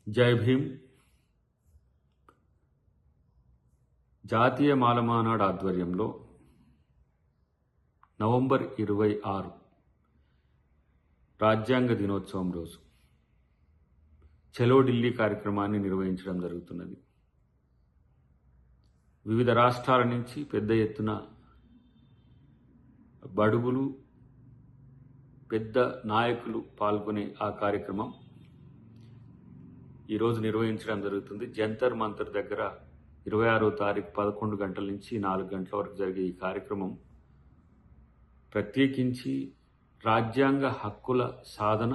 జై భీమ్. జాతీయ మాలమానాడు ఆధ్వర్యంలో నవంబర్ 26 రాజ్యాంగ దినోత్సవం రోజు చలో ఢిల్లీ కార్యక్రమాన్ని నిర్వహించడం జరుగుతున్నది. వివిధ రాష్ట్రాల నుంచి పెద్ద ఎత్తున బడుగులు, పెద్ద నాయకులు పాల్గొనే ఆ కార్యక్రమం ఈరోజు నిర్వహించడం జరుగుతుంది. జంతర్ మంతర్ దగ్గర 26వ తారీఖు 11 గంటల నుంచి 4 గంటల వరకు జరిగే ఈ కార్యక్రమం ప్రత్యేకించి రాజ్యాంగ హక్కుల సాధన,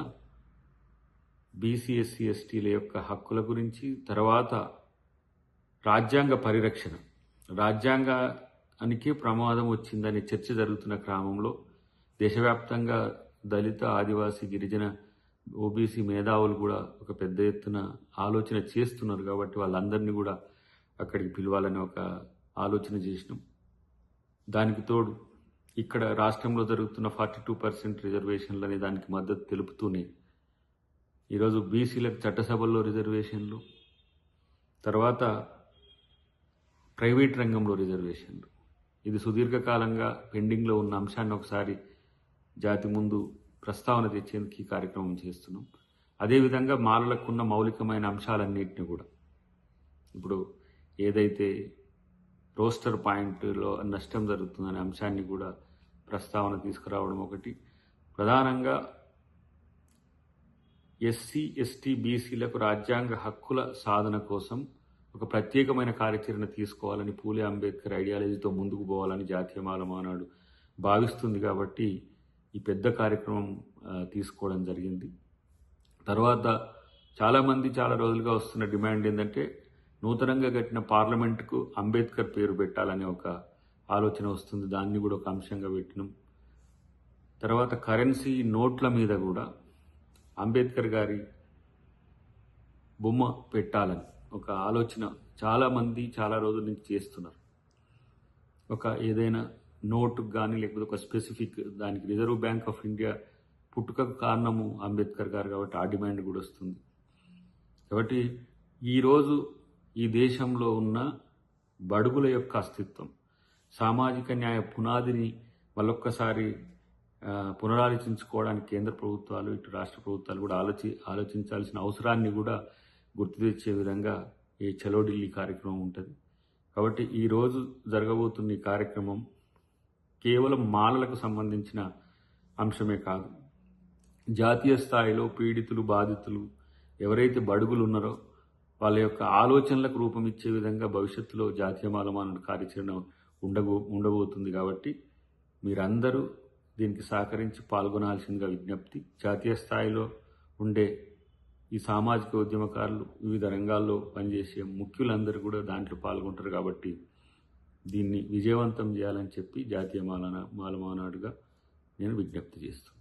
బీసీ ఎస్సీ ఎస్టీల యొక్క హక్కుల గురించి, తర్వాత రాజ్యాంగ పరిరక్షణ, రాజ్యాంగానికి ప్రమాదం వచ్చిందనే చర్చ జరుగుతున్న క్రమంలో దేశవ్యాప్తంగా దళిత, ఆదివాసీ, గిరిజన, ఓబీసీ మేధావులు కూడా ఒక పెద్ద ఎత్తున ఆలోచన చేస్తున్నారు. కాబట్టి వాళ్ళందరినీ కూడా అక్కడికి పిలవాలని ఒక ఆలోచన చేసినాం. దానికి తోడు ఇక్కడ రాష్ట్రంలో జరుగుతున్న 42% రిజర్వేషన్లు అనే దానికి మద్దతు తెలుపుతూనే ఈరోజు బీసీలకు చట్టసభల్లో రిజర్వేషన్లు, తర్వాత ప్రైవేట్ రంగంలో రిజర్వేషన్లు, ఇది సుదీర్ఘకాలంగా పెండింగ్లో ఉన్న అంశాన్ని ఒకసారి జాతి ముందు ప్రస్తావన తెచ్చేందుకు ఈ కార్యక్రమం చేస్తున్నాం. అదేవిధంగా మాలలకున్న మౌలికమైన అంశాలన్నింటినీ కూడా ఇప్పుడు ఏదైతే రోస్టర్ పాయింట్లో నష్టం జరుగుతుందనే అంశాన్ని కూడా ప్రస్తావన తీసుకురావడం ఒకటి. ప్రధానంగా ఎస్సీ, ఎస్టీ, బీసీలకు రాజ్యాంగ హక్కుల సాధన కోసం ఒక ప్రత్యేకమైన కార్యాచరణ తీసుకోవాలని, పూలే అంబేద్కర్ ఐడియాలజీతో ముందుకు పోవాలని జాతీయ మాలమానాడు భావిస్తుంది. కాబట్టి ఈ పెద్ద కార్యక్రమం తీసుకోవడం జరిగింది. తర్వాత చాలామంది చాలా రోజులుగా వస్తున్న డిమాండ్ ఏంటంటే నూతనంగా కట్టిన పార్లమెంటుకు అంబేద్కర్ పేరు పెట్టాలనే ఒక ఆలోచన వస్తుంది. దాన్ని కూడా ఒక అంశంగా పెట్టినాం. తర్వాత కరెన్సీ నోట్ల మీద కూడా అంబేద్కర్ గారి బొమ్మ పెట్టాలని ఒక ఆలోచన చాలామంది చాలా రోజుల నుంచి చేస్తున్నారు. ఒక ఏదైనా నోటుకు కానీ లేకపోతే ఒక స్పెసిఫిక్ దానికి రిజర్వ్ బ్యాంక్ ఆఫ్ ఇండియా పుట్టుకకు కారణము అంబేద్కర్ గారు కాబట్టి ఆ డిమాండ్ కూడా వస్తుంది. కాబట్టి ఈరోజు ఈ దేశంలో ఉన్న బడుగుల యొక్క అస్తిత్వం, సామాజిక న్యాయ పునాదిని మళ్ళొక్కసారి పునరాలోచించుకోవడానికి కేంద్ర ప్రభుత్వాలు, ఇటు రాష్ట్ర ప్రభుత్వాలు కూడా ఆలోచించాల్సిన అవసరాన్ని కూడా గుర్తు తెచ్చే విధంగా ఈ చలో ఢిల్లీ కార్యక్రమం ఉంటుంది. కాబట్టి ఈరోజు జరగబోతున్న ఈ కార్యక్రమం కేవలం మాలలకు సంబంధించిన అంశమే కాదు, జాతీయ స్థాయిలో పీడితులు, బాధితులు ఎవరైతే బడుగులు ఉన్నారో వాళ్ళ యొక్క ఆలోచనలకు రూపం ఇచ్చే విధంగా భవిష్యత్తులో జాతీయ మాలమానాడు కార్యాచరణ ఉండబోతుంది. కాబట్టి మీరందరూ దీనికి సహకరించి పాల్గొనాల్సిందిగా విజ్ఞప్తి. జాతీయ స్థాయిలో ఉండే ఈ సామాజిక ఉద్యమకారులు, వివిధ రంగాల్లో పనిచేసే ముఖ్యులందరూ కూడా దాంట్లో పాల్గొంటారు. కాబట్టి దీన్ని విజయవంతం చేయాలని చెప్పి జాతీయ మాలమానాడుగా నేను విజ్ఞప్తి చేస్తున్నాను.